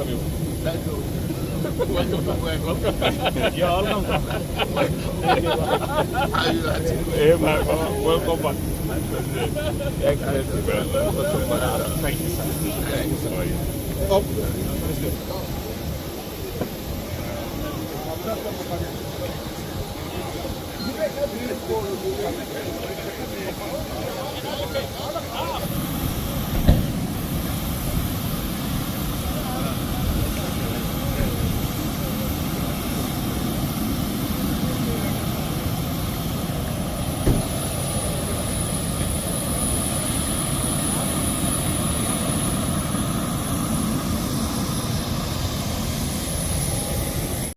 Thank you. Welcome. You're welcome. How are you doing? Hey, welcome back. Excellent. Thank you, sir. Thank you, sir. Up. Let's go.